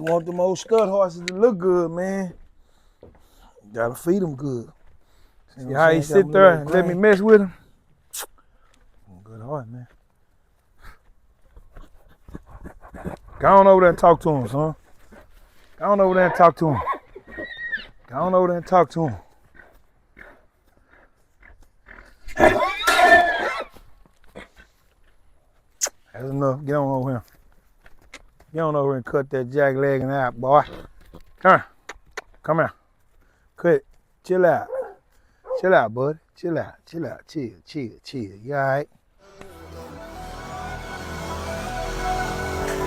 You want them old stud horses to look good, man. You gotta feed them good. See how he sit there and let me mess with him? Good horse, man. Go on over there and talk to him, son. Go on over there and talk to him. Go on over there and talk to him. That's enough. Get on over here. Get on over here and cut that jack legging out, boy. Come here. Come here. Cut. Chill out. Chill out, bud. Chill out. Chill out. Chill. Chill. Chill. You all right?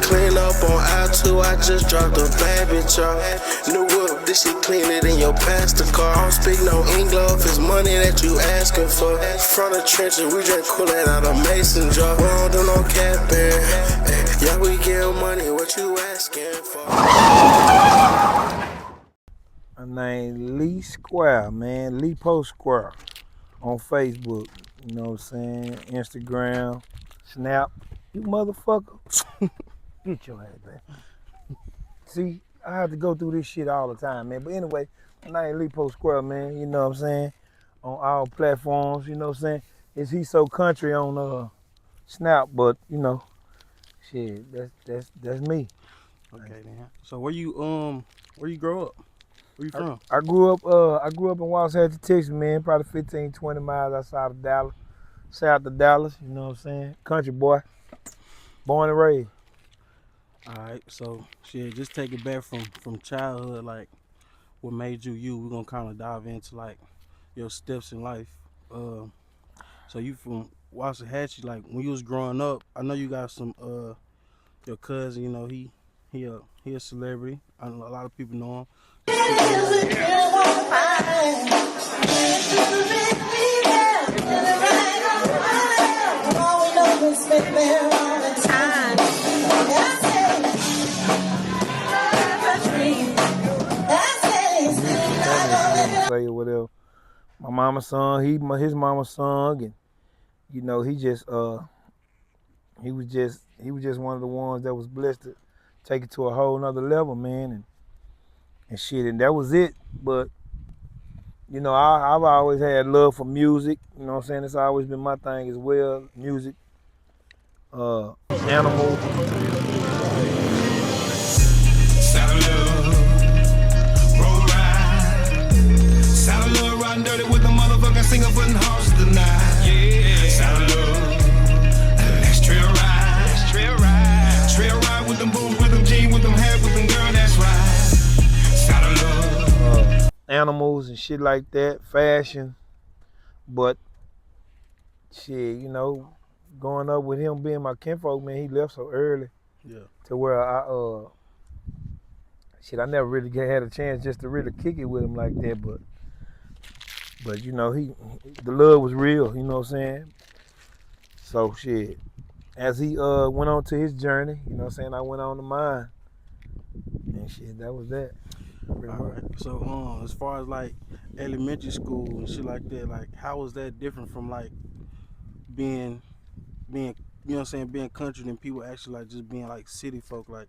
Clean up on I-2, I just dropped a bad bitch off. New whip, this shit cleaner than your pastor car. I don't speak no English, it's money that you asking for. From the trenches, we just cool it out a mason jar. We don't do no capping. Yeah, we give money, what you asking for? My name LEPO SQUARE, man. LEPO SQUARE on Facebook. You know what I'm saying? Instagram, Snap. You motherfucker. Get your ass back. See, I have to go through this shit all the time, man. But anyway, my name LEPO SQUARE, man. You know what I'm saying? On all platforms, you know what I'm saying? It's He So Country on Snap, but you know, shit, that's me. Okay, man. So where you grow up? Where you from? I grew up in Waxahachie, Texas, man. Probably 15, 20 miles outside of Dallas. South of Dallas, you know what I'm saying? Country boy. Born and raised. Alright, so shit, just take it back from childhood, like what made you you. We're gonna kinda dive into like your steps in life. So you from Waxahachie, like when you was growing up, I know you got some your cousin, you know, he a celebrity. I know a lot of people know him. Say or whatever. My mama's son, his mama's son, and you know, he was just one of the ones that was blessed to take it to a whole nother level, man, and shit, and that was it. But you know, I've always had love for music. You know what I'm saying? It's always been my thing as well. Music, animals. Dirty with the motherfucking singer putting horses tonight. Yeah, sound of love. Let's trail ride. Let's trail ride. Trail ride with them boots, with them jeans, with them hats, with them girl. That's right. Sound of love. Animals and shit like that, fashion. But shit, you know, growing up with him being my kinfolk, man, he left so early. Yeah. To where I never really had a chance just to really kick it with him like that, but you know, the love was real, you know what I'm saying? So shit, as he went on to his journey, you know what I'm saying, I went on to mine. And shit, that was that. All right. So as far as like elementary school and shit like that, like how was that different from like being you know what I'm saying, being country than people actually like just being like city folk? Like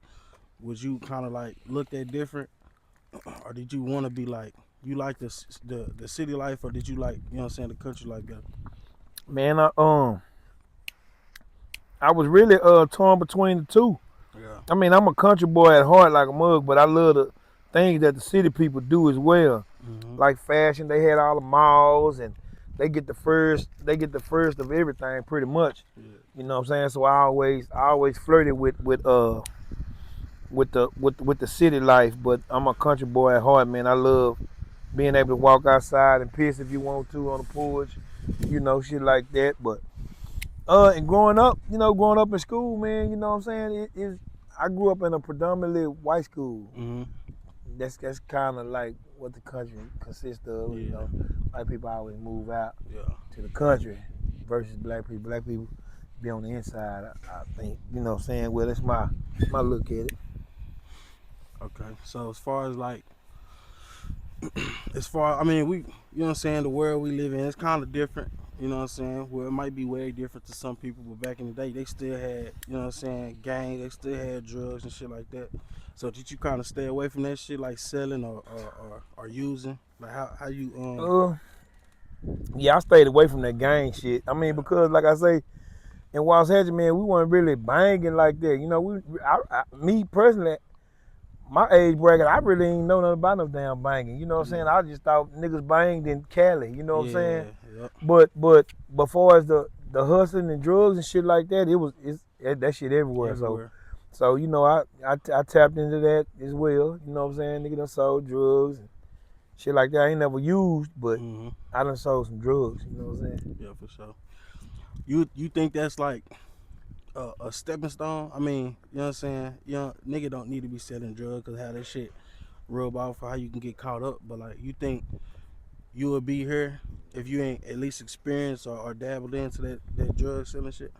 would you kind of like look that different, or did you want to be like, you like the city life, or did you like, you know what I'm saying, the country life better? Man, I was really torn between the two. Yeah. I mean, I'm a country boy at heart like a mug, but I love the things that the city people do as well. Mm-hmm. Like fashion, they had all the malls and they get the first of everything pretty much. Yeah. You know what I'm saying? So I always flirted with the city life, but I'm a country boy at heart, man. I love being able to walk outside and piss if you want to on the porch, you know, shit like that. But and growing up in school, man, you know what I'm saying? I grew up in a predominantly white school. Mm-hmm. That's kind of like what the country consists of. Yeah. You know, white people always move out to the country versus black people. Black people be on the inside, I think. You know what I'm saying? Well, that's my look at it. Okay, so as far as like, I mean, you know what I'm saying, the world we live in, it's kind of different, you know what I'm saying? Well, it might be way different to some people, but back in the day, they still had, you know what I'm saying, gangs, they still had drugs and shit like that. So did you kind of stay away from that shit, like selling or using? Like how you Uh, yeah, I stayed away from that gang shit. I mean, because like I say, in Wasatch, man, we weren't really banging like that. You know, me personally, my age bracket, I really ain't know nothing about no damn banging. You know what I'm saying? I just thought niggas banged in Cali. You know what I'm saying? Yep. But far as the hustling and drugs and shit like that, that shit everywhere. Everywhere. So you know, I tapped into that as well. You know what I'm saying? Nigga done sold drugs and shit like that. I ain't never used, but I done sold some drugs. You know what I'm saying? Yeah, for sure. You think that's like a stepping stone? I mean, you know what I'm saying? Nigga don't need to be selling drugs because how that shit rub off for how you can get caught up. But like, you think you would be here if you ain't at least experienced or dabbled into that drug selling shit?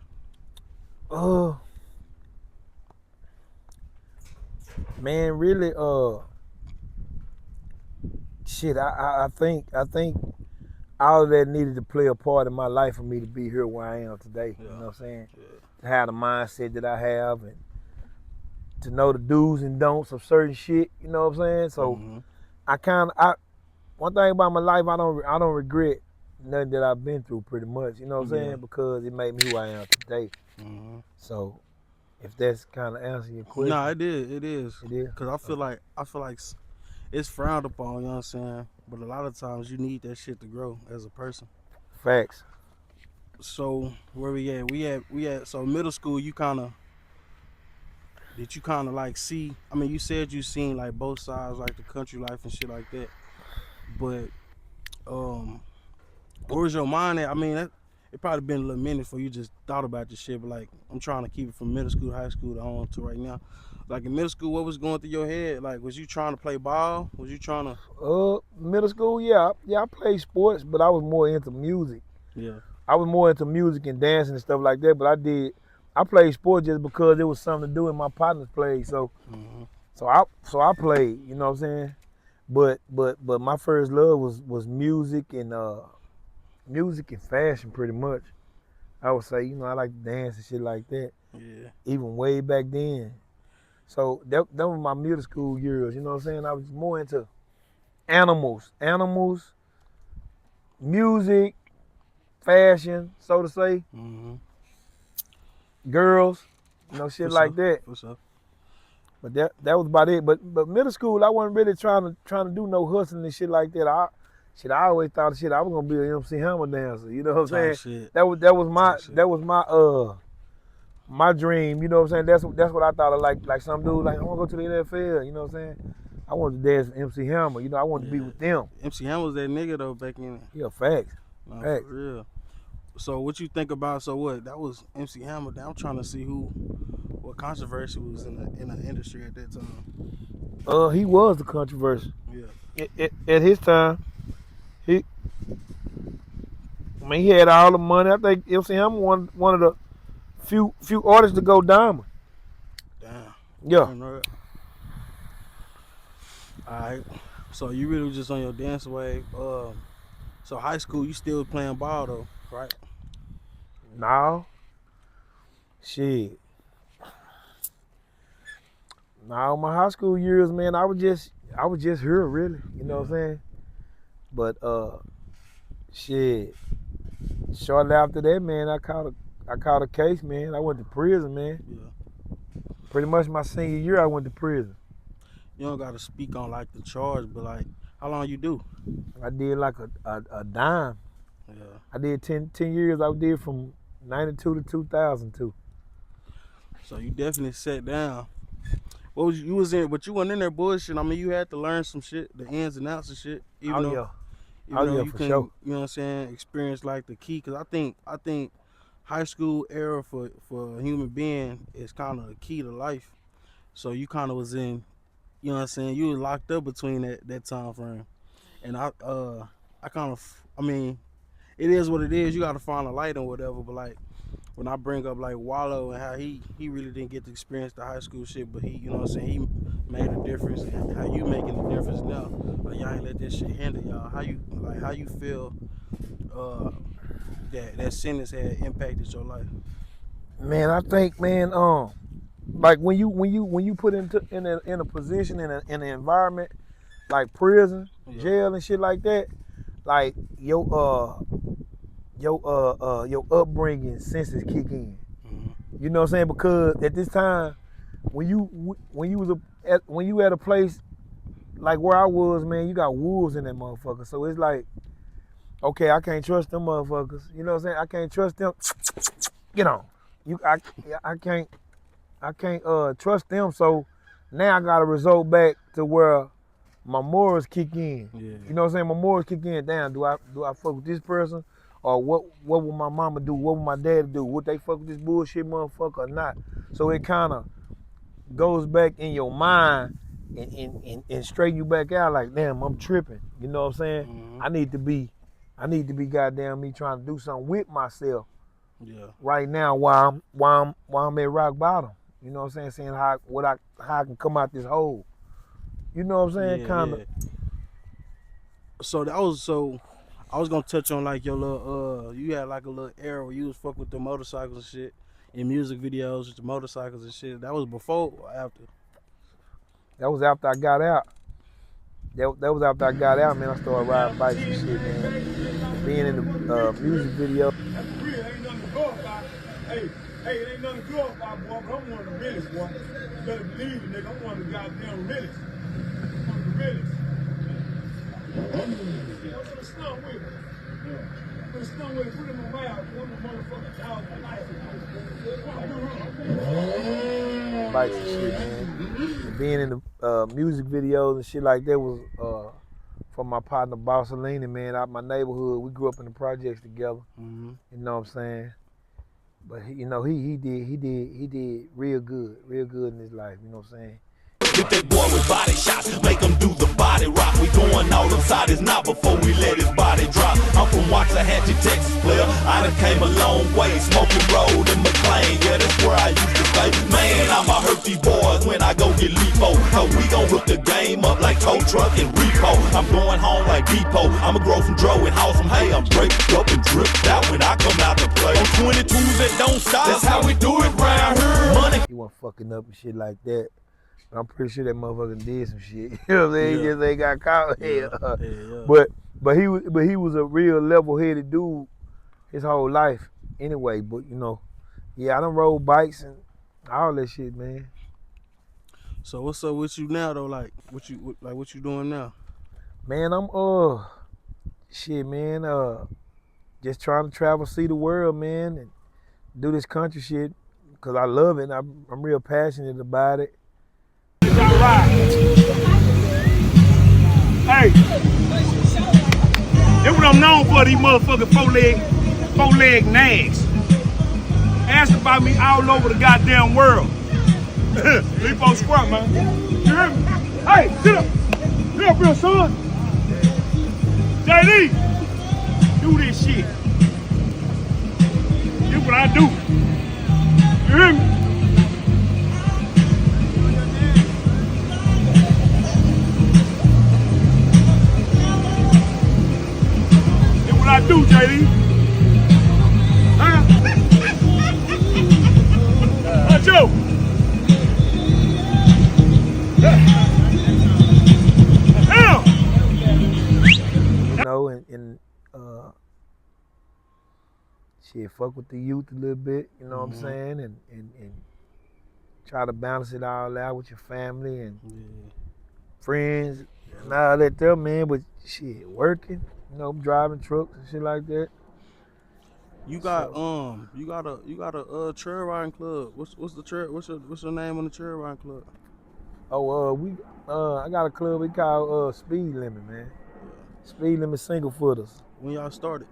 Man, really, shit. I think all of that needed to play a part in my life for me to be here where I am today. Yeah. You know what I'm saying? Yeah. To have the mindset that I have and to know the do's and don'ts of certain shit. You know what I'm saying? So one thing about my life, I don't regret nothing that I've been through pretty much. You know what I'm saying? Because it made me who I am today. So if that's kind of answering your question. Nah, it is. It is. Cause I feel like it's frowned upon. You know what I'm saying? But a lot of times you need that shit to grow as a person. Facts. So where we at? We at. So middle school, did you kind of like see? I mean, you said you seen like both sides, like the country life and shit like that. But where was your mind at? I mean, it probably been a little minute before you just thought about this shit. But like, I'm trying to keep it from middle school, high school, on to right now. Like in middle school, what was going through your head? Like, was you trying to play ball? Was you trying to? Middle school, yeah, I played sports, but I was more into music. Yeah. I was more into music and dancing and stuff like that. But I played sports just because it was something to do and my partners played. So I played. You know what I'm saying? But my first love was music and fashion pretty much. I would say, you know, I like to dance and shit like that. Yeah. Even way back then. So that was my middle school years, you know what I'm saying? I was more into animals, music, fashion, so to say, girls, you know, shit like that. For sure. But that was about it. But middle school, I wasn't really trying to do no hustling and shit like that. I always thought I was gonna be an MC Hammer dancer. You know what I'm saying? Shit. That was my dream. You know what I'm saying? That's what I thought of. Like some dude, like I want to go to the NFL. You know what I'm saying? I wanted to dance with MC Hammer. You know, I wanted to be with them. MC Hammer was that nigga though back in. Yeah, facts. Nah, facts. for real. So what you think about? So what? That was MC Hammer. I'm trying to see what controversy was in the industry at that time. He was the controversy. Yeah. At his time, he had all the money. I think MC Hammer one of the few artists to go diamond. Damn. Yeah. Alright. So you really was just on your dance wave. So high school you still playing ball though, right? No. Shit. No, my high school years, man, I was just here really. You know what I'm saying? But shit. Shortly after that, man, I caught a case, man. I went to prison, man. Yeah. Pretty much my senior year, I went to prison. You don't gotta speak on like the charge, but like how long you do? I did like a dime. Yeah. I did 10 years. I did from 92 to 2002. So you definitely sat down. What was you was in? But you wasn't in there bullshit. I mean, you had to learn some shit, the ins and outs of shit. Even though you for can, sure. you know what I'm saying, experience like the key. Cause I think high school era for a human being is kind of the key to life. So you kind of was in, you know what I'm saying, you was locked up between that time frame. And I mean, it is what it is. You got to find a light and whatever. But like when I bring up like Wallow and how he really didn't get to experience the high school shit, but he, you know what I'm saying, he made a difference. And how you making a difference now? Like y'all ain't let this shit hinder y'all. How you feel that sentence had impacted your life? Man, I think, man, like when you put in a position in an environment like prison, jail and shit like that, like your upbringing senses kick in. You know what I'm saying? Because at this time, when you at a place like where I was, man, you got wolves in that motherfucker. So it's like, okay, I can't trust them motherfuckers. You know what I'm saying? I can't trust them. Get on. I can't trust them. So now I gotta resort back to where my morals kick in. Yeah. You know what I'm saying? My morals kick in. Damn, do I fuck with this person? Or what will my mama do? What will my dad do? Would they fuck with this bullshit motherfucker or not? So it kinda goes back in your mind and straighten you back out like, damn, I'm tripping. You know what I'm saying? Mm-hmm. I need to be goddamn me trying to do something with myself right now while I'm at rock bottom. You know what I'm saying? Saying how I can come out this hole. You know what I'm saying? Kinda. Yeah. So I was gonna touch on like your little you had like a little era where you was fuck with the motorcycles and shit in music videos with the motorcycles and shit. That was before or after? That was after I got out. That was after I got out, man. I started riding bikes and shit, man. Being in the music video. That's real. Ain't nothing to go about. Hey, it ain't nothing to go about, boy, but I'm one of the realest, boy. You better believe it, nigga. I'm one of the goddamn realest. One of the realest. What's the stunt with? Put a stunt with it, put it in my mouth. One of the motherfucking dogs for life. Bikes and shit, man. And being in the music videos and shit like that was from my partner Bossalini, man, out my neighborhood. We grew up in the projects together. Mm-hmm. You know what I'm saying? But he did real good in his life. You know what I'm saying? Hit that boy with body shots, make him do the body rock. We going all inside his knot before we let his body drop. I'm from Waxahachie, Texas, player. I done came a long way, smoking road in McLean. Yeah, that's where I used to stay. Man, I'ma hurt these boys when I go get LEPO. Cause we gon' hook the game up like tow truck and repo. I'm going home like depot. I'ma grow some dro and haul some hay. I'm break up and dripped out when I come out to play. On 22s that don't stop, that's how we do it round here. Money. He wasn't fucking up and shit like that. I'm pretty sure that motherfucker did some shit. You know what I'm saying? He just ain't got caught. But he was a real level-headed dude his whole life anyway. But you know, yeah, I done rode bikes and all that shit, man. So what's up with you now though? Like what you doing now? Man, I'm shit, man. Just trying to travel, see the world, man, and do this country shit because I love it. And I'm real passionate about it. Hey, that's what I'm known for, these motherfucking four-leg nags. Ask about me all over the goddamn world. LEPO SQUARE, man. You hear me? Hey, sit up. Get up here, son. JD, do this shit. This what I do. You hear me? I do, JD. Huh? Joe. You know, and shit, fuck with the youth a little bit, you know what I'm saying? And try to balance it all out with your family and friends and all that there, man. But shit, working. You know, driving trucks and shit like that. You got a trail riding club. What's the trail? What's your name on the trail riding club? Oh, I got a club we call Speed Limit, man. Speed Limit Single Footers. When y'all started?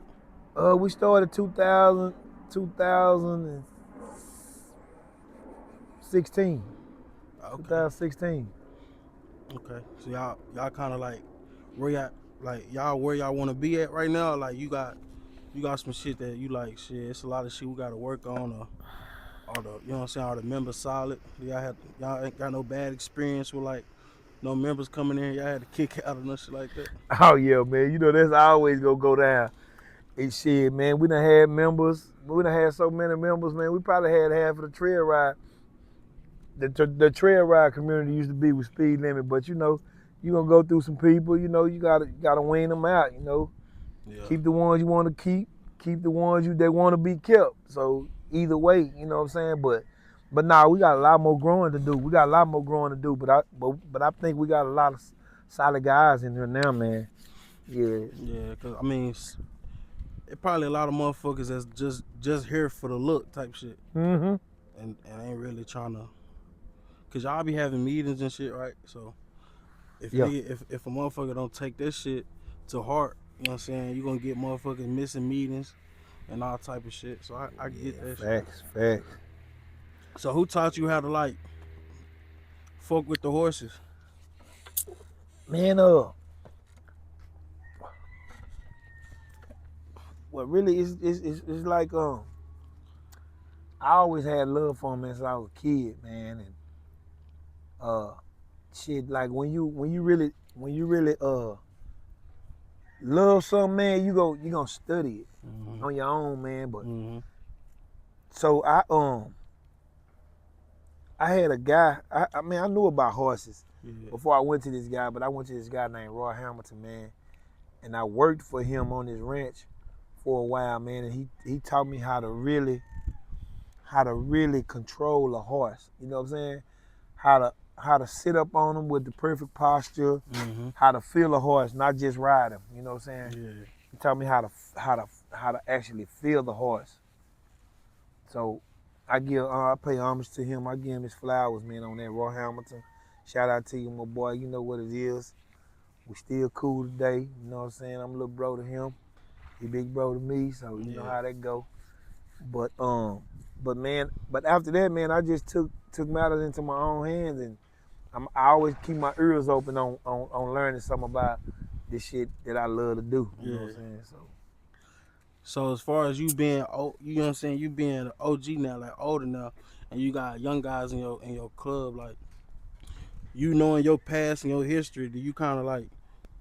We started 2016. Okay. 2016. Okay. So y'all kind of like where y'all want to be at right now? Like you got some shit that you like, shit, it's a lot of shit we got to work on, or the, you know what I'm saying, are the members solid? Y'all ain't got no bad experience with like no members coming in, y'all had to kick out or no shit like that? Oh yeah, man. You know that's always gonna go down. And shit, man, we done had members. We done had so many members, man. We probably had half of the trail ride the trail ride community used to be with speed limit, but you know, you gonna go through some people. You know, you gotta wean them out. You know, keep the ones you want to keep the ones that want to be kept. So either way, you know what I'm saying. But nah, we got a lot more growing to do. But I think we got a lot of solid guys in here now, man. Yeah. Yeah, cause I mean, it probably a lot of motherfuckers that's just here for the look type shit, Mm-hmm. and ain't really trying to. Cause y'all be having meetings and shit, right? So if Yeah. if a motherfucker don't take this shit to heart, you know what I'm saying, you gonna get motherfuckers missing meetings and all type of shit. So I get that shit. Facts. So who taught you how to like fuck with the horses? Man, what really is like I always had love for him since I was a kid, man, and shit like when you really love something, man, you gonna study it on your own, man. But so I had a guy. I mean, I knew about horses before I went to this guy, but I went to this guy named Roy Hamilton, man, and I worked for him on his ranch for a while, man, and he taught me how to really control a horse. You know what I'm saying? How to sit up on him with the perfect posture, how to feel a horse, not just ride him. You know what I'm saying? Yeah. He taught me how to actually feel the horse. So I pay homage to him. I give him his flowers, man, on that. Roy Hamilton. Shout out to you, my boy. You know what it is. We still cool today. You know what I'm saying? I'm a little bro to him. He big bro to me, so you know how that go. But after that, man, I just took matters into my own hands, and I always keep my ears open on learning something about this shit that I love to do. You know what I'm saying? So as far as you being, you know what I'm saying, you being an OG now, like older now, and you got young guys in your club, like you knowing your past and your history, do you kind of like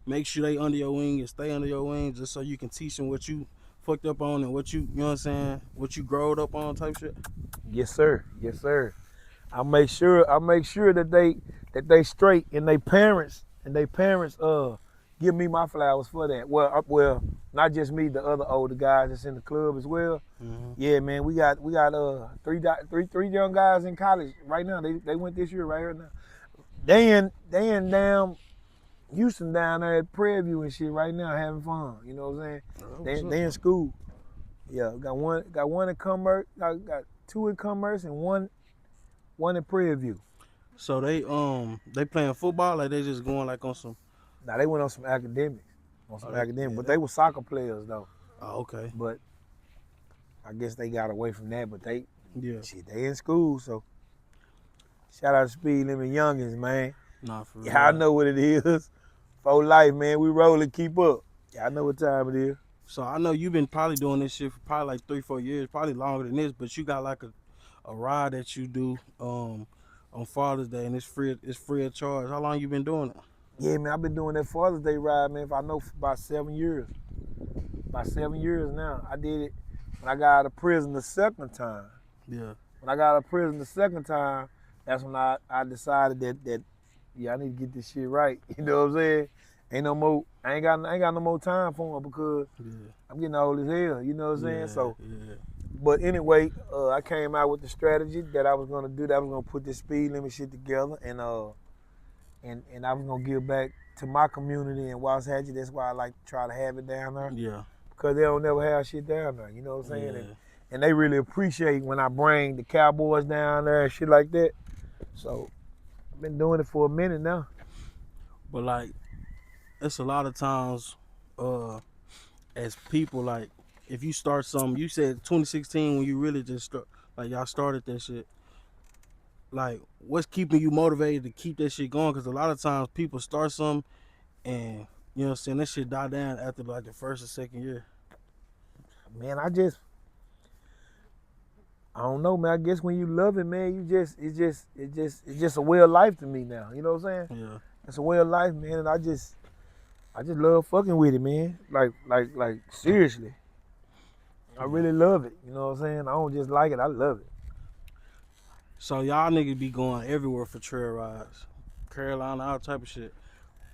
make sure they under your wing and stay under your wing just so you can teach them what you fucked up on and what you know what I'm saying, what you growed up on type shit? Yes, sir. I make sure that they straight, and they parents give me my flowers for that. Well, not just me, the other older guys that's in the club as well. Yeah, man, we got three young guys in college right now. They went this year right here now. They in damn Houston down there at Prairie View and shit right now having fun. You know what I'm saying? They in school. Yeah, got one in commerce, got two in commerce and one in Prairie View. So they playing football, like they just going like on some. Now they went on some academics, but they were soccer players though. Oh, okay. But I guess they got away from that. But they in school, so shout out to Speed Limit Youngins, man. Nah, for real. Yeah, I know what it is. For life, man. We rolling, keep up. Yeah, I know what time it is. So I know you've been probably doing this shit for probably like 3-4 years, probably longer than this. But you got like a ride that you do on Father's Day, and it's free of charge. How long you been doing it? Yeah, man, I've been doing that Father's Day ride, man, I know for about 7 years. About 7 years now. I did it when I got out of prison the second time. Yeah. When I got out of prison the second time, that's when I decided that yeah, I need to get this shit right. You know what I'm saying? I ain't got no more time for it because I'm getting old as hell. You know what I'm saying? So, but anyway, I came out with the strategy that I was gonna do. That I was gonna put this speed limit shit together, and I was gonna give back to my community in Waxahachie. That's why I like to try to have it down there. Yeah. Because they don't never have shit down there. You know what I'm saying? And they really appreciate when I bring the cowboys down there and shit like that. So I've been doing it for a minute now. But like, it's a lot of times, as people, like, if you start something, you said 2016 when you really just start, like y'all started that shit. Like, what's keeping you motivated to keep that shit going? Because a lot of times people start something and, you know what I'm saying, that shit die down after like the first or second year. Man, I don't know, man. I guess when you love it, man, it's just a way of life to me now. You know what I'm saying? Yeah. It's a way of life, man, and I just love fucking with it, man. Like seriously. I really love it. You know what I'm saying? I don't just like it, I love it. So y'all niggas be going everywhere for trail rides, Carolina, all type of shit.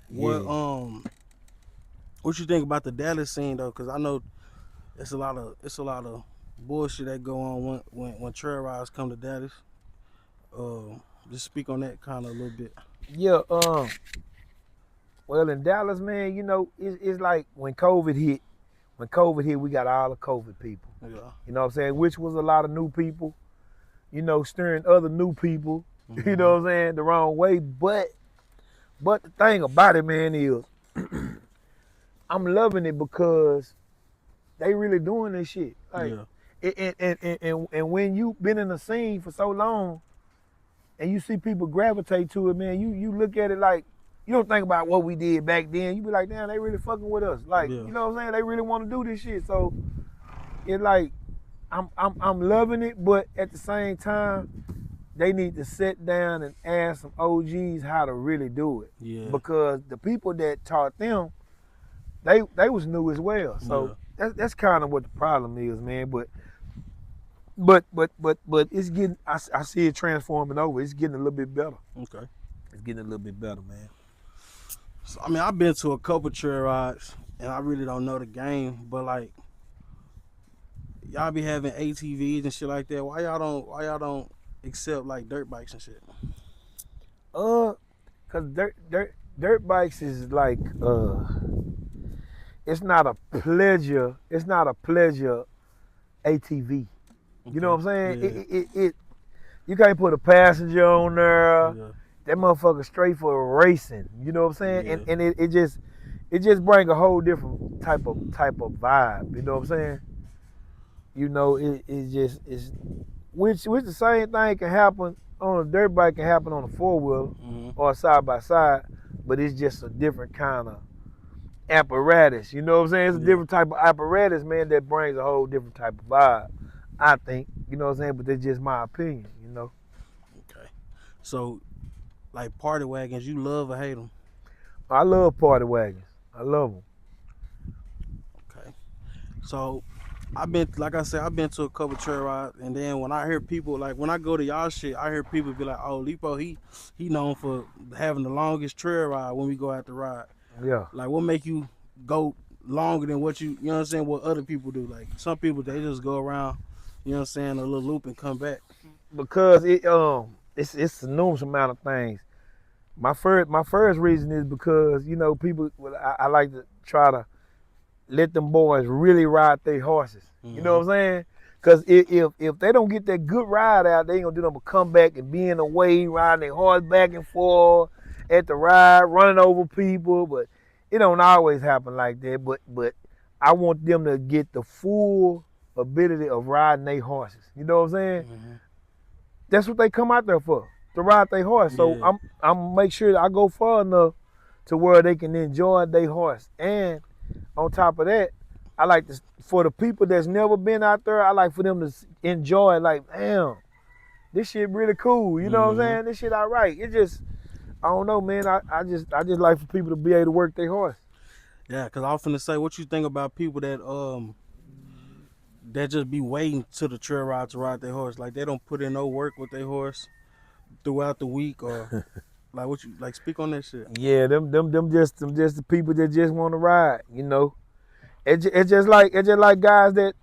What Yeah. what you think about the Dallas scene though? Cause I know it's a lot of bullshit that go on when trail rides come to Dallas. Just speak on that kind of a little bit. Yeah. Well, in Dallas, man, it's like when COVID hit. When COVID hit, we got all the COVID people. Yeah. You know what I'm saying? Which was a lot of new people. Stirring other new people. Mm-hmm. You know what I'm saying? The wrong way. But the thing about it, man, is I'm loving it because they really doing this shit. Like, Yeah. and when you been in the scene for so long, and you see people gravitate to it, man, you look at it like, you don't think about what we did back then. You be like, damn, they really fucking with us. Like, Yeah. you know what I'm saying? They really want to do this shit. So it's like, I'm loving it, but at the same time, they need to sit down and ask some OGs how to really do it. Yeah. Because the people that taught them, they was new as well. So that's kind of what the problem is, man. But it's getting. I see it transforming over. It's getting a little bit better. Okay. It's getting a little bit better, man. So, I mean, I've been to a couple trail rides, and I really don't know the game, but like, y'all be having ATVs and shit like that. Why y'all don't accept like dirt bikes and shit? Cause dirt bikes is like it's not a pleasure. It's not a pleasure ATV. You know what I'm saying? Yeah. You can't put a passenger on there. Yeah. That motherfucker straight for racing. You know what I'm saying? Yeah. And it just bring a whole different type of vibe. You know what I'm saying? It's which the same thing can happen on a dirt bike, can happen on a four-wheeler Mm-hmm. or side by side, but it's just a different kind of apparatus. You know what I'm saying? It's a different type of apparatus, man, that brings a whole different type of vibe, I think. You know what I'm saying? But that's just my opinion, Okay. So, like party wagons, you love or hate them? I love party wagons. I love them. Okay. So, I've been to a couple trail rides, and then when I hear people, like when I go to y'all shit, I hear people be like, "Oh, Lepo, he known for having the longest trail ride when we go out to ride." Yeah. Like, what make you go longer than what you know what I'm saying? What other people do? Like, some people they just go around, you know what I'm saying, a little loop and come back. Because it's a numerous amount of things. My first reason is because people. I like to try to let them boys really ride their horses. Mm-hmm. You know what I'm saying? Because if they don't get that good ride out, they ain't gonna do nothing but come back and be in the way, riding their horse back and forth at the ride, running over people. But it don't always happen like that. But I want them to get the full ability of riding their horses. You know what I'm saying? Mm-hmm. That's what they come out there for, to ride their horse. So Yeah. I'm make sure that I go far enough to where they can enjoy their horse. And on top of that, I like to, for the people that's never been out there, I like for them to enjoy, like, damn, this shit really cool. You know what I'm saying? This shit all right. It just, I don't know, man. I just like for people to be able to work their horse. Yeah, cause I was finna say, what you think about people that just be waiting to the trail ride to ride their horse? Like they don't put in no work with their horse throughout the week, or like what you like? Speak on that shit. Yeah, them just the people that just want to ride. It's just like guys that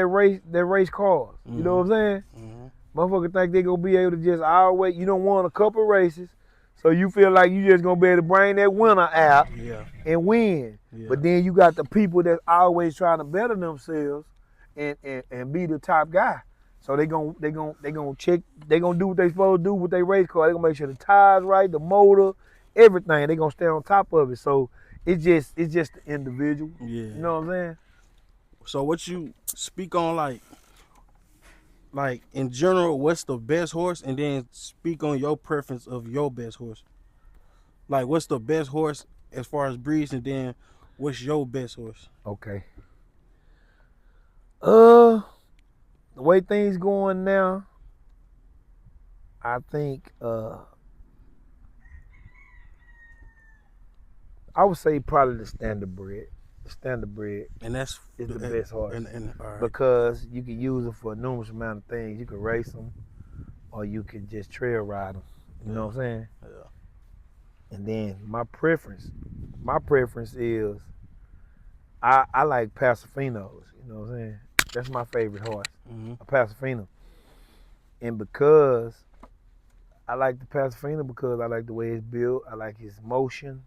race cars. You know what I'm saying? Mm-hmm. Motherfucker think they gonna be able to just always. You don't want a couple races, so you feel like you just gonna be able to bring that winner out and win. Yeah. But then you got the people that always trying to better themselves and be the top guy. So they gonna check. They gonna do what they supposed to do with their race car. They gonna make sure the tires right, the motor, everything. They gonna stay on top of it. So it's just the individual. Yeah. You know what I'm saying? So what you speak on, like in general, what's the best horse, and then speak on your preference of your best horse. Like what's the best horse as far as breeds, and then what's your best horse? Okay. The way things going now, I think I would say probably the standard bred. The standard bred And that's is the best horse And all right. because you can use them for a numerous amount of things. You can race them, or you can just trail ride them. You know what I'm saying? Yeah. And then my preference is I like Pasafinos. You know what I'm saying? That's my favorite horse, a Pasafino. And because I like the Pasafino because I like the way it's built, I like his motion.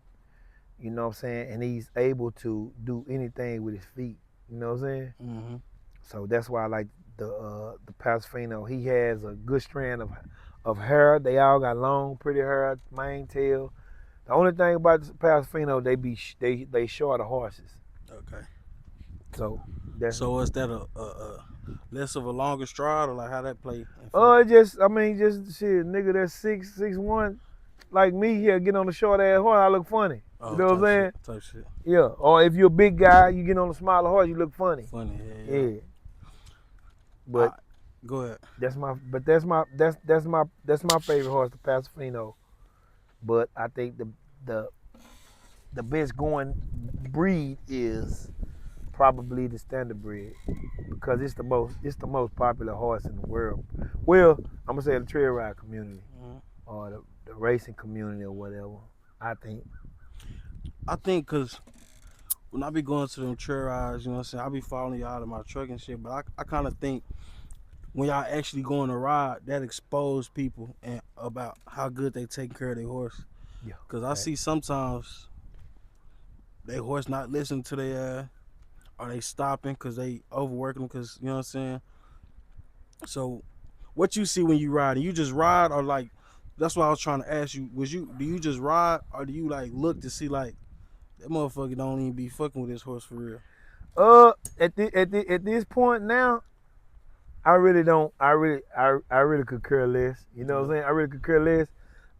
You know what I'm saying? And he's able to do anything with his feet. You know what I'm saying? Mm-hmm. So that's why I like the Pasafino. He has a good strand of hair. They all got long, pretty hair, mane, tail. The only thing about the Pasafino, they shorter horses. Okay. So that's is that a less of a longer stride or like how that play? just shit, nigga that's 6'1", like me here, get on the short ass horse, I look funny. Oh, you know what I'm saying? Type shit. Yeah. Or if you're a big guy, you get on a smaller horse, you look funny. Funny, yeah. But go ahead. that's my favorite horse, the Pasafino. But I think the best going breed is probably the standard breed because it's the most popular horse in the world. Well, I'm gonna say the trail ride community or the racing community or whatever. I think because when I be going to them trail rides, you know what I'm saying, I be following y'all in my truck and shit, but I kind of think when y'all actually go on a ride, that expose people and about how good they take care of their horse. Yeah. Because I see sometimes their horse not listening to their or they stopping because they overworking them because, you know what I'm saying? So what you see when you ride? You just ride or like, that's what I was trying to ask you. Do you just ride or do you like look to see like, that motherfucker don't even be fucking with his horse for real? at this point now, I really don't. I really could care less. You know what I'm saying? I really could care less.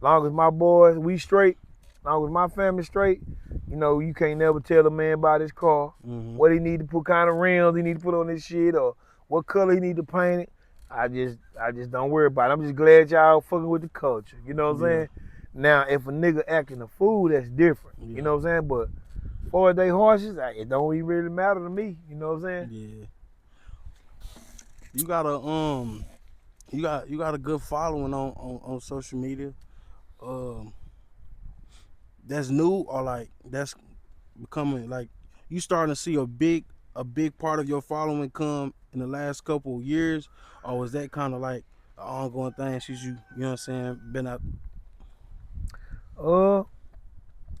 Long as my boys, we straight. Long as my family straight. You know, you can't never tell a man about his car, what he need to put kind of rims he need to put on this shit, or what color he need to paint it. I just don't worry about it. I'm just glad y'all fucking with the culture. You know what I'm saying? Now, if a nigga acting a fool, that's different. You know what I'm saying? But for they horses, it don't even really matter to me. You know what I'm saying? Yeah. You got a good following on social media. That's new or like that's becoming like you starting to see a big part of your following come in the last couple of years, or was that kind of like an ongoing thing since you know what I'm saying, been out?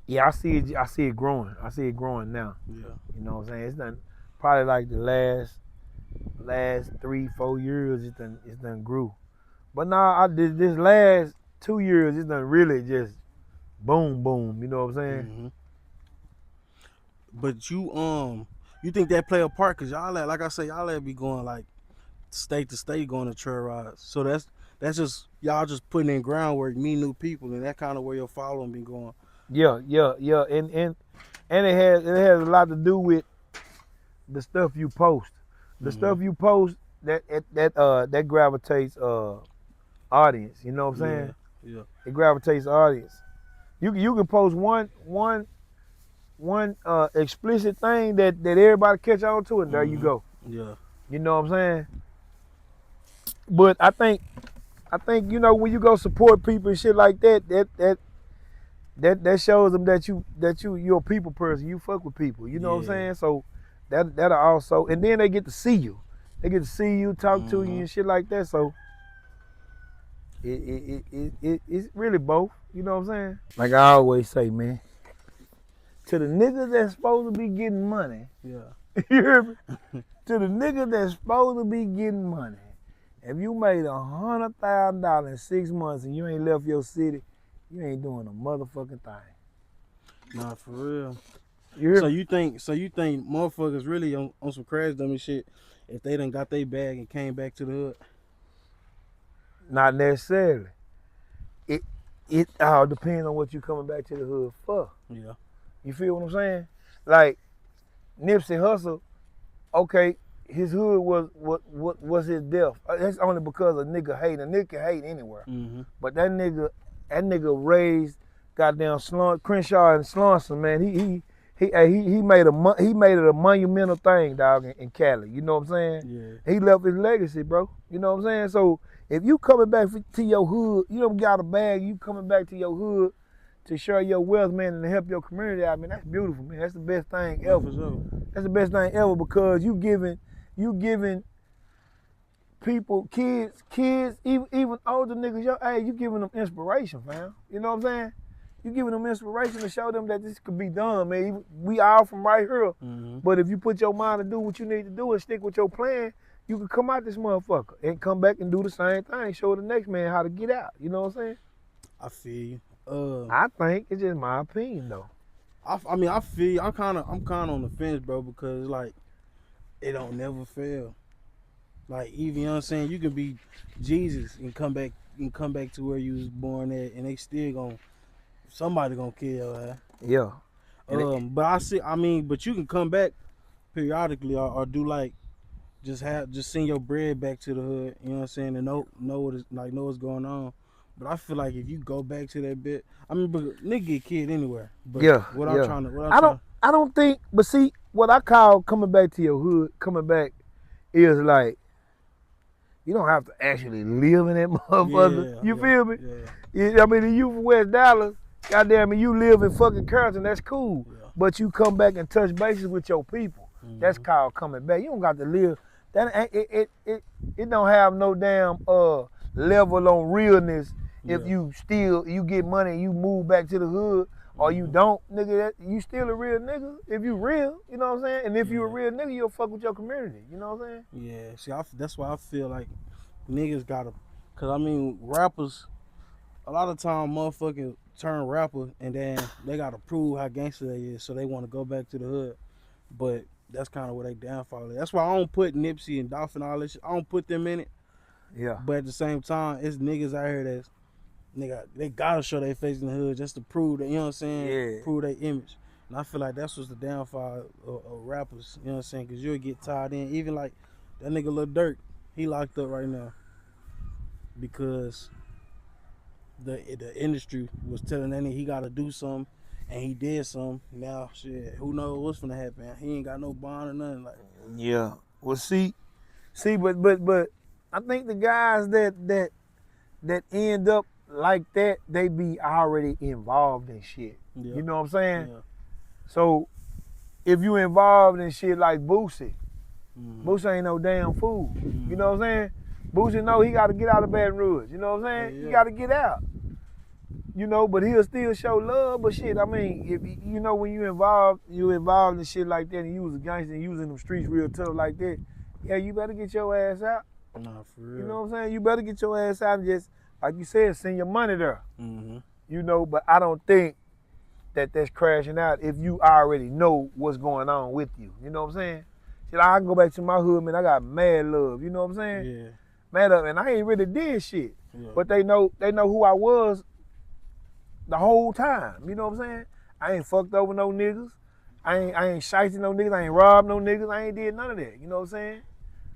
Yeah, I see it growing. I see it growing now. Yeah. You know what I'm saying? It's done probably like the last 3-4 years it's done grew. But now this last 2 years it's done really just boom. You know what I'm saying? Mm-hmm. But you think that play a part? Cause y'all like I say, y'all be going like state to state going to trail rides. So that's just y'all just putting in groundwork, meet new people, and that kind of where your following be going. Yeah. And it has a lot to do with the stuff you post. The stuff you post that gravitates audience. You know what I'm saying? Yeah. It gravitates audience. You can post one explicit thing that everybody catch on to, and there you go. Yeah. You know what I'm saying? But I think you know when you go support people and shit like that shows them that you're a people person. You fuck with people. You know what I'm saying? So that'll also, and then they get to see you. They get to see you, talk to you and shit like that. So it's really both. You know what I'm saying? Like I always say, man, to the niggas that's supposed to be getting money. Yeah. You hear me? To the nigga that's supposed to be getting money. If you made $100,000 in 6 months and you ain't left your city, you ain't doing a motherfucking thing. Nah, for real. You hear So me? you think motherfuckers really on some crash dummy shit if they done got their bag and came back to the hood? Not necessarily. It all depends on what you coming back to the hood for. Yeah. You feel what I'm saying? Like Nipsey Hussle, okay, his hood was his death. That's only because a nigga hate. A nigga can hate anywhere. But that nigga raised goddamn Crenshaw and Slauson, man. he made it a monumental thing, dog, in Cali. You know what I'm saying? Yeah. He left his legacy, bro. You know what I'm saying? So if you coming back to your hood, you don't got a bag, you coming back to your hood to share your wealth, man, and to help your community out, man, that's beautiful, man. That's the best thing Yeah, ever. for sure. That's the best thing ever because you giving people, kids, even older niggas your age, you giving them inspiration, fam. You know what I'm saying? You giving them inspiration to show them that this could be done, man. We all from right here. Mm-hmm. But if you put your mind to do what you need to do and stick with your plan, you can come out this motherfucker and come back and do the same thing. Show the next man how to get out. You know what I'm saying? I feel you. I think it's just my opinion though. I mean, I feel you. I'm kind of on the fence, bro, because like it don't never fail. Like even, you know what I'm saying, you can be Jesus and come back to where you was born at, and they still somebody gonna kill your ass. Yeah. But I mean, but you can come back periodically or do like just send your bread back to the hood. You know what I'm saying, and know what's going on. But I feel like if you go back to that bit, I mean, but nigga get killed anywhere. But Yeah. I don't think. But see, what I call coming back to your hood, coming back is like you don't have to actually live in that motherfucker. Yeah, You yeah, feel me? Yeah. I mean, you from West Dallas, goddamn it, you live in fucking Carrollton, that's cool. Yeah. But you come back and touch bases with your people. Mm-hmm. That's called coming back. You don't got to live. That it don't have no damn level on realness if you get money and you move back to the hood or you don't, nigga, you still a real nigga if you real, you know what I'm saying? And if you a real nigga, you'll fuck with your community, you know what I'm saying? Yeah, see, that's why I feel like niggas gotta, cause I mean, rappers, a lot of time motherfucking turn rapper and then they gotta prove how gangster they is, so they want to go back to the hood. But that's kind of where they downfall is. That's why I don't put Nipsey and Dolph and all this shit. I don't put them in it. Yeah. But at the same time, it's niggas out here that's they gotta show their face in the hood just to prove that, you know what I'm saying? Yeah. Prove their image. And I feel like that's what's the downfall of rappers, you know what I'm saying? Because you'll get tied in. Even like that nigga Lil Durk, he locked up right now because the industry was telling that nigga he gotta do something, and he did something. Now, shit, who knows what's gonna happen? He ain't got no bond or nothing. Like, Yeah. Well, see, but I think the guys that end up like that, they be already involved in shit. yeah. You know what I'm saying? Yeah. So if you involved in shit like Boosie, Mm-hmm. Boosie ain't no damn fool. You know what I'm saying? Boosie know he gotta get out of Baton Rouge. You know what I'm saying? Yeah. He gotta get out. You know, but he'll still show love. But shit, I mean, if you know when you involved in shit like that, and you was a gangster and you was in them streets real tough like that, yeah, you better get your ass out. Nah, for real. You know what I'm saying? You better get your ass out and just, like you said, send your money there. Mm-hmm. You know, but I don't think that's crashing out if you already know what's going on with you. You know what I'm saying? Shit, I can go back to my hood, man. I got mad love. You know what I'm saying? Yeah. Mad up, and I ain't really did shit. Yeah. But they know who I was the whole time. You know what I'm saying? I ain't fucked over no niggas. I ain't shited no niggas. I ain't robbed no niggas. I ain't did none of that. You know what I'm saying?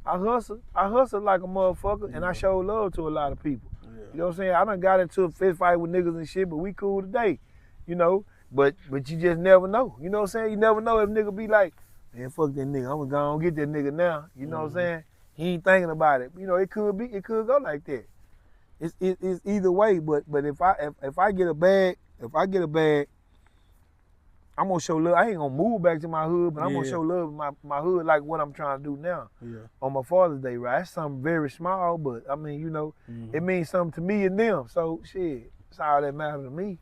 I hustle like a motherfucker, and I show love to a lot of people. Yeah. You know what I'm saying? I done got into a fist fight with niggas and shit, but we cool today. You know? But you just never know. You know what I'm saying? You never know if nigga be like, man, fuck that nigga. I'm gonna go and get that nigga now. You know what I'm saying? He ain't thinking about it. You know, it could go like that. It's either way. But if I get a bag, I'm gonna show love. I ain't gonna move back to my hood, but I'm gonna show love in my hood like what I'm trying to do now. Yeah. On my Father's Day, right? That's something very small, but I mean, you know, it means something to me and them. So shit, it's all that matters to me.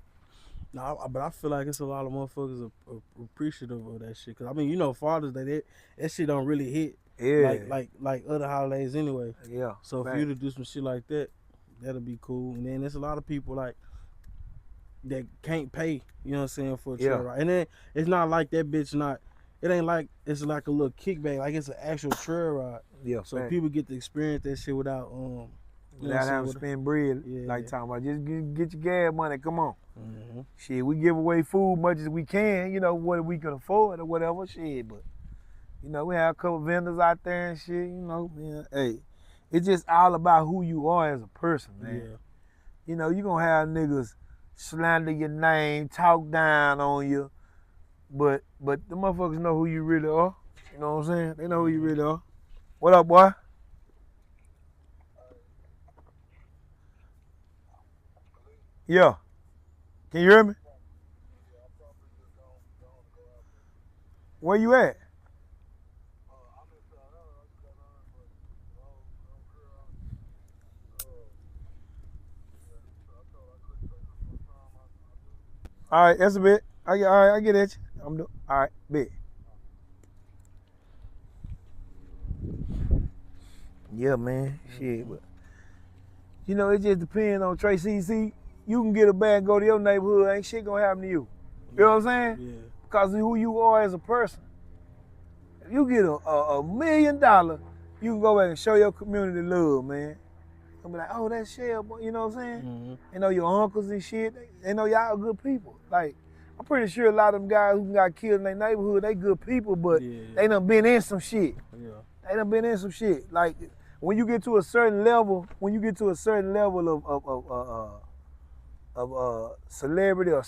No, but I feel like it's a lot of motherfuckers are appreciative of that shit. Cause I mean, you know, Father's Day, that shit don't really hit like other holidays anyway. Yeah. So for you to do some shit like that, that'll be cool. And then there's a lot of people like that can't pay, you know what I'm saying, for a trail ride. And then it's not like that bitch it ain't like it's like a little kickback, like it's an actual trail ride. Yeah. So people get to experience that shit without without having to spend bread, like talking about just get your gas money, come on. Mm-hmm. Shit, we give away food much as we can, you know, what we can afford or whatever, shit, but you know, we have a couple vendors out there and shit, you know, man, hey, it's just all about who you are as a person, man. Yeah. You know, you gonna have niggas slander your name, talk down on you, but the motherfuckers know who you really are. You know what I'm saying? They know who you really are. What up, boy? Yeah. Can you hear me? Where you at? All right, that's a bit. All right, I get at you. All right, bit. Yeah, man. Shit, but you know, it just depends on Trey CC. You can get a bag and go to your neighborhood, ain't shit gonna happen to you. You know what I'm saying? Yeah. Because of who you are as a person. If you get $1 million, you can go back and show your community love, man. They'll be like, oh, that's Shell, boy. You know what I'm saying? Mm-hmm. They know your uncles and shit. They know y'all good people. Like, I'm pretty sure a lot of them guys who got killed in their neighborhood, they good people, but they done been in some shit. Yeah. They done been in some shit. Like, when you get to a certain level, of celebrity or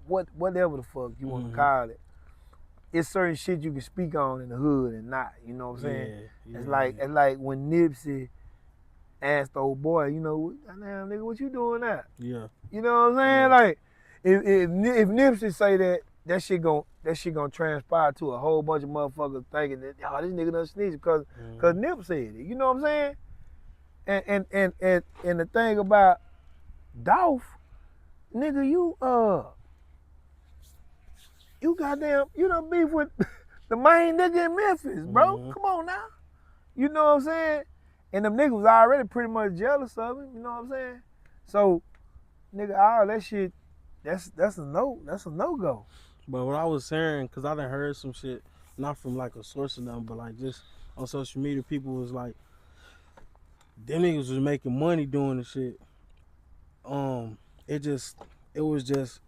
whatever the fuck you want to call it, it's certain shit you can speak on in the hood and not. You know what I'm saying? Yeah. It's like when Nipsey asked the old boy, you know, damn nigga, what you doing now? Yeah. You know what I'm saying? Yeah. Like, if Nipsey say that shit gonna transpire to a whole bunch of motherfuckers thinking that this nigga done snitched because Nip said it. You know what I'm saying? And the thing about Dolph, nigga, you goddamn, you done beef with the main nigga in Memphis, bro. Come on now. You know what I'm saying? And them niggas was already pretty much jealous of him, you know what I'm saying? So, nigga, all that shit, that's a no-go. But what I was hearing, because I done heard some shit, not from like a source or nothing, but like just on social media, people was like, them niggas was making money doing the shit. It was just,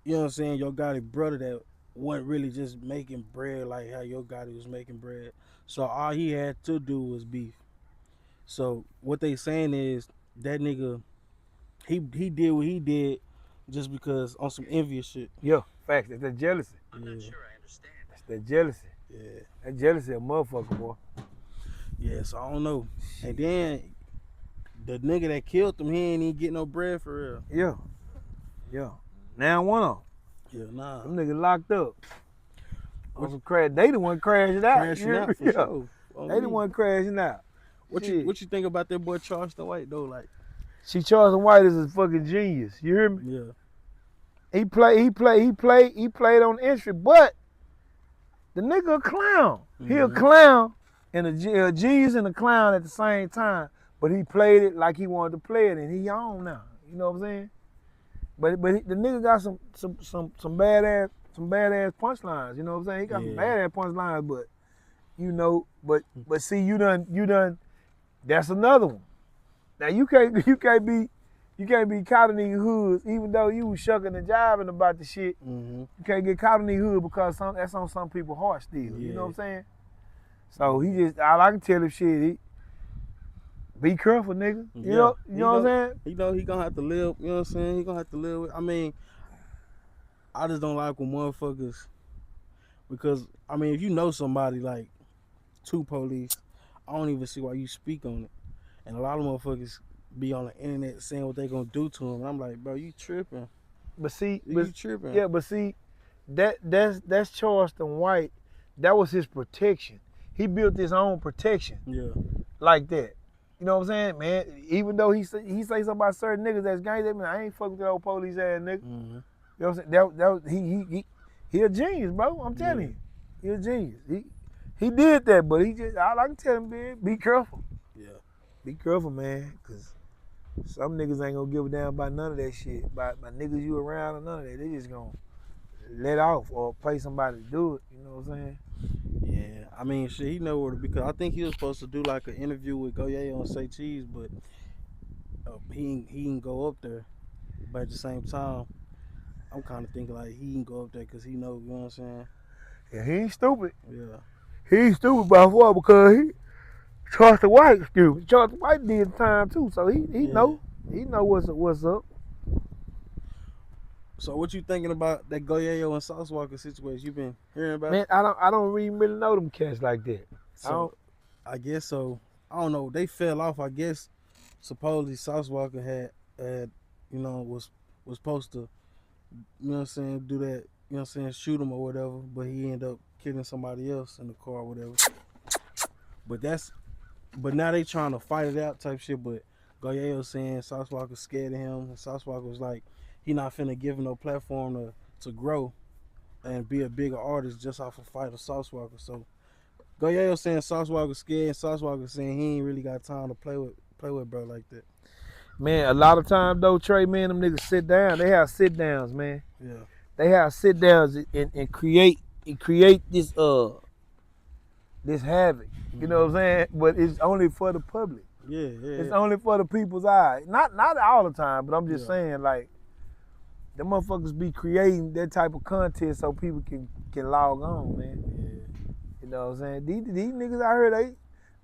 you know what I'm saying, your Gotti brother that wasn't really just making bread like how your Gotti was making bread. So all he had to do was beef. So what they saying is that nigga, he did what he did just because on some envious shit. Yeah, facts. That's that jealousy. I'm not sure I understand. That's that jealousy. Yeah. That jealousy a motherfucker, boy. Yeah, so I don't know. And then the nigga that killed him, he ain't even get no bread for real. Yeah. Now one of them. Yeah, nah. Them niggas locked up. On some crash. They the one crashing out. Crashing out for sure. They the one crashing out. What you think about that boy Charleston White though? Like, Charleston White is a fucking genius. You hear me? yeah. He played on entry, but the nigga a clown. He a clown and a genius and a clown at the same time. But he played it like he wanted to play it, and he on now. You know what I'm saying? But the nigga got some badass punchlines. You know what I'm saying? He got some badass punchlines, but you know, but see, you done. That's another one. Now you can't be caught in these hoods, even though you was shucking and jiving about the shit. You can't get caught in these hoods because that's on some people's heart still. You know what I'm saying? So he just, all I can tell him shit, be careful, nigga. You know what I'm saying? You know he gonna have to live, you know what I'm saying? He gonna have to live with, I mean, I just don't like when motherfuckers, because, I mean, if you know somebody like two police, I don't even see why you speak on it. And a lot of motherfuckers be on the internet saying what they gonna do to him. And I'm like, bro, you tripping. But see, You tripping. Yeah, but see, that's Charleston White. That was his protection. He built his own protection. Yeah. Like that. You know what I'm saying, man? Even though he say something about certain niggas that's gangs, I ain't fucking with that old police ass nigga. You know what I'm saying? He a genius, bro. I'm telling you. He a genius. He did that, but he just, all I can tell him, man, be careful. Yeah. Be careful, man, because some niggas ain't gonna give a damn about none of that shit. By niggas you around or none of that. They just gonna let off or pay somebody to do it. You know what I'm saying? Yeah. I mean, shit, he know where to, because I think he was supposed to do like an interview with Goye on Say Cheese, but he didn't go up there. But at the same time, I'm kind of thinking like he didn't go up there because he know, you know what I'm saying? Yeah, he ain't stupid. Yeah. He ain't stupid by far because Charleston White, Charleston White did the time too, so he know what's up. So what you thinking about that Goyayo and Sauce Walker situation? You been hearing about? Man, I don't really know them cats like that. So I guess so. I don't know. They fell off. I guess supposedly Sauce Walker had was supposed to, do that, shoot him or whatever, but he ended up killing somebody else in the car or whatever. But now they trying to fight it out type shit, but Goyayo saying Sauce Walker scared of him, and Sauce Walker was like, he not finna give him no platform to grow and be a bigger artist just off a fight of Sauce Walker. So Goyayo saying Sauce Walker scared, and Sauce Walker saying he ain't really got time to play with bro like that. Man, a lot of times though, Trey, man, them niggas sit down. They have sit downs, man. Yeah. They have sit downs and create this this havoc. You know what I'm saying? But it's only for the public. Yeah. It's only for the people's eye. Not all the time, but I'm just saying, like, the motherfuckers be creating that type of content so people can log on, man. Yeah. You know what I'm saying? These niggas out here,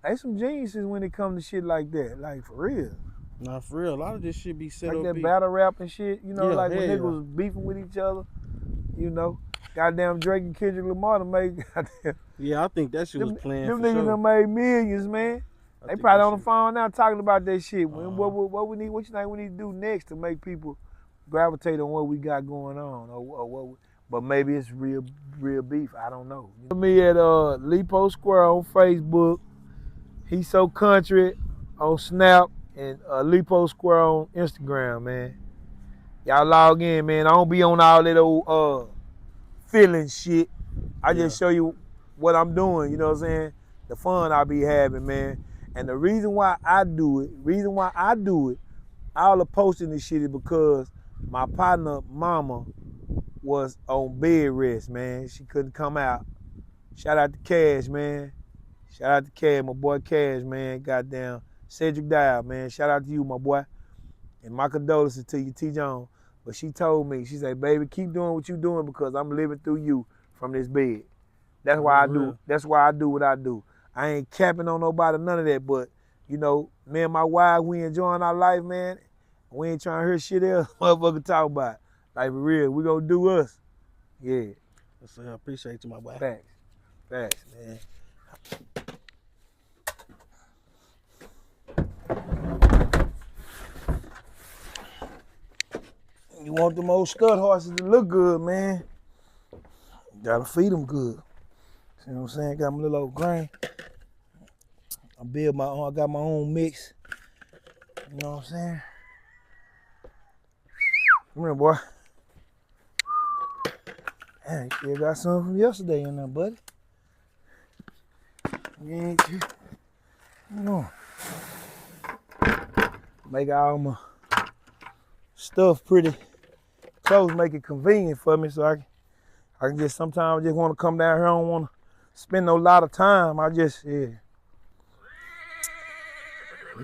they some geniuses when it comes to shit like that. Like, for real. Nah, for real. A lot of this shit be set up. Like that battle rap and shit, you know, Yeah, like when yeah. niggas was beefing with each other, you know. Goddamn Drake and Kendrick Lamar to make goddamn. Yeah, I think that shit was planned Them for niggas sure. done made millions, man. They probably on the phone now talking about that shit. What we need, what you think we need to do next to make people gravitate on what we got going on, or what? But maybe it's real beef. I don't know. Me at LEPO Square on Facebook. He's So Country on Snap, and LEPO Square on Instagram, man. Y'all log in, man. I don't be on all that old feeling shit. I just show you what I'm doing, you know what I'm saying? The fun I be having, man. And the reason why I do it, all the posting this shit is because my partner, mama, was on bed rest, man. She couldn't come out. Shout out to Cash, man. Shout out to Cash, my boy Cash, man. Goddamn Cedric Dial, man. Shout out to you, my boy. And my condolences to you, T. Jones. But she told me, she said, baby, keep doing what you doing because I'm living through you from this bed. That's why I do. That's why I do what I do. I ain't capping on nobody, none of that. But, you know, me and my wife, we enjoying our life, man. We ain't trying to hear shit else motherfucker talk about. Like, for real, we gonna do us. Yeah. So I appreciate you, my boy. Facts, man. You want them old stud horses to look good, man. You gotta feed them good. See what I'm saying? Got my little old grain. I got my own mix. You know what I'm saying? Come here, boy. Hey, you still got some from yesterday in there, buddy. You ain't make all my stuff pretty close, make it convenient for me so I can just sometimes just want to come down here. I don't want to spend a lot of time. I just, You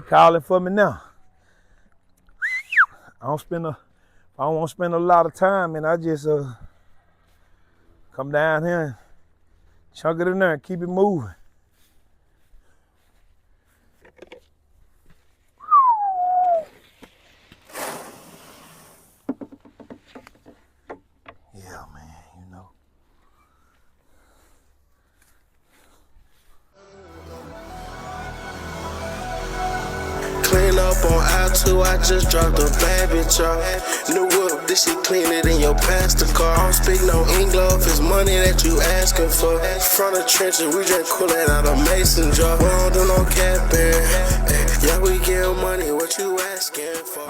calling for me now. I don't want to spend a lot of time, and I just come down here and chunk it in there and keep it moving. Yeah, man, you know. Clean up on I-2, I just dropped a bad bitch off. New whip, this shit cleaner than your pastor car. I don't speak no English, it's money that you asking for. From the trenches, we just cool it out of mason jar. We don't do no capping. Yeah, we give money, what you asking for?